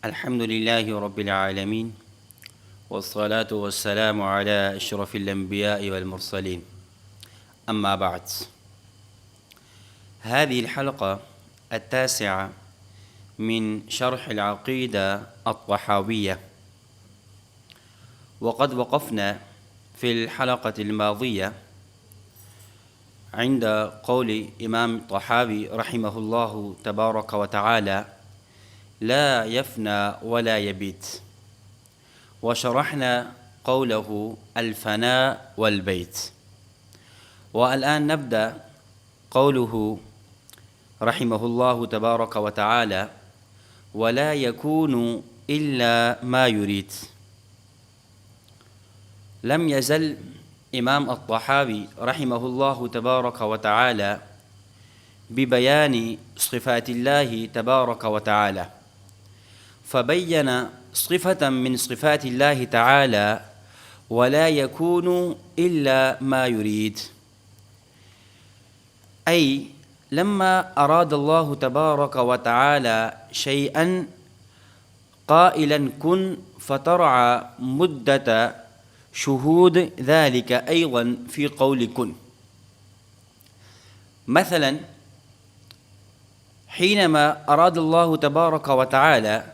الحمد لله رب العالمين، والصلاة والسلام على أشرف الأنبياء والمرسلين. أما بعد، هذه الحلقة التاسعة من شرح العقيدة الطحاوية، وقد وقفنا في الحلقة الماضية عند قول إمام الطحاوي رحمه الله تبارك وتعالى: لا يفنى ولا يبيت، وشرحنا قوله الفناء والبيت. والآن نبدأ قوله رحمه الله تبارك وتعالى: ولا يكون إلا ما يريد. لم يزل إمام الطحاوي رحمه الله تبارك وتعالى ببيان صفات الله تبارك وتعالى، فبين صفة من صفات الله تعالى: ولا يكون إلا ما يريد. أي لما أراد الله تبارك وتعالى شيئا قائلا كن، فترعى مدة شهود ذلك أيضا في قول كن. مثلا حينما أراد الله تبارك وتعالى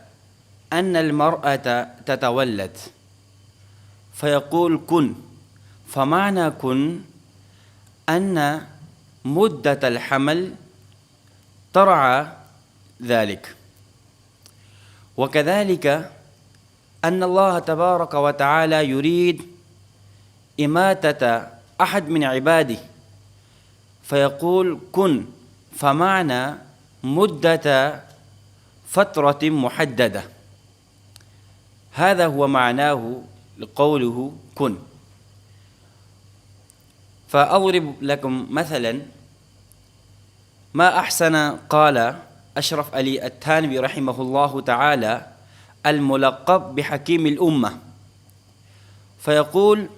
أن المرأة تتولد فيقول كن، فمعنى كن أن مدة الحمل ترعى ذلك. وكذلك أن الله تبارك وتعالى يريد إماتة أحد من عباده فيقول كن، فمعنى مدة فترة محددة. هذا هو معناه لقوله كن. فأضرب لكم مثلا ما أحسن قال أشرف علي التانبي رحمه الله تعالى الملقب بحكيم الأمة، فيقول: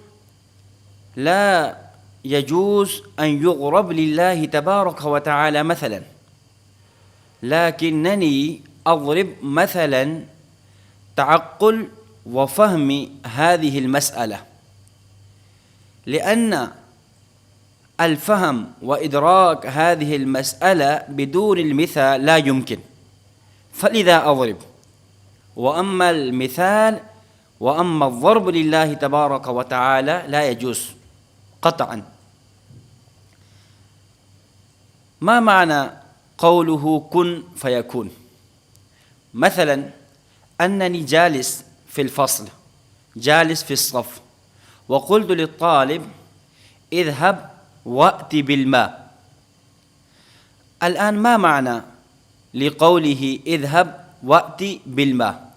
لا يجوز أن يضرب لله تبارك وتعالى مثلا، لكنني أضرب مثلا تعقل وفهم هذه المسألة، لأن الفهم وإدراك هذه المسألة بدون المثال لا يمكن، فلذا أضرب. وأما المثال وأما الضرب لله تبارك وتعالى لا يجوز قطعا. ما معنى قوله كن فيكون؟ مثلا أنني جالس في الفصل، جالس في الصف، وقلت للطالب اذهب وأت بالماء. الآن ما معنى لقوله اذهب وأت بالماء؟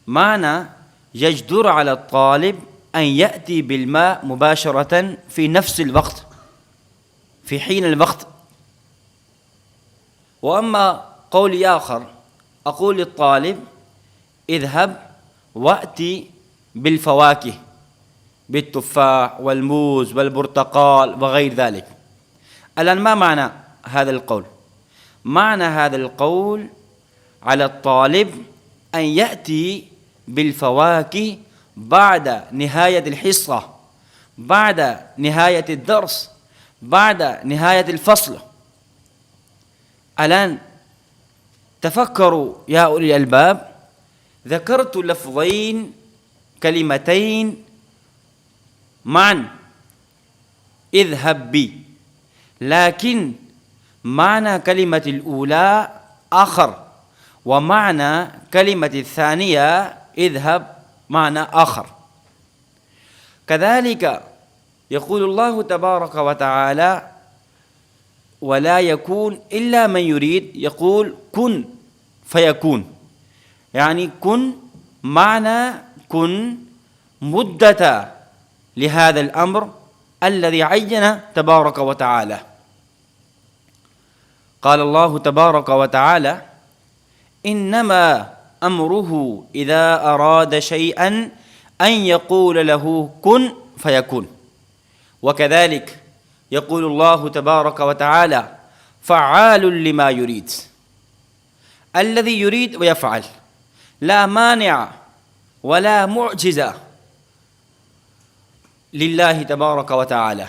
معنى يجدر على الطالب أن يأتي بالماء مباشرة في نفس الوقت، في حين الوقت. وأما قولي آخر، أقول للطالب اذهب وأت بالفواكه، بالتفاح والموز والبرتقال وغير ذلك. الآن ما معنى هذا القول؟ معنى هذا القول على الطالب أن يأتي بالفواكه بعد نهاية الحصة، بعد نهاية الدرس، بعد نهاية الفصل. الآن تفكروا يا أولي الألباب، ذكرت لفظين كلمتين معا اذهب بي، لكن معنى كلمة الأولى آخر، ومعنى كلمة الثانية اذهب معنى آخر. كذلك يقول الله تبارك وتعالى: ولا يكون إلا من يريد، يقول كن فيكون. يعني كن معنى كن مدة لهذا الأمر الذي عين تبارك وتعالى. قال الله تبارك وتعالى: إنما أمره إذا أراد شيئا أن يقول له كن فيكون. وكذلك يقول الله تبارك لا مانع ولا معجزة لله تبارك وتعالى.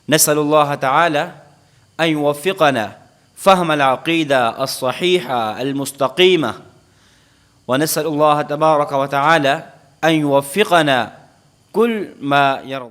نسأل الله تعالى أن يوفقنا فهم العقيدة الصحيحة المستقيمة، ونسأل الله تبارك وتعالى أن يوفقنا كل ما يرضى.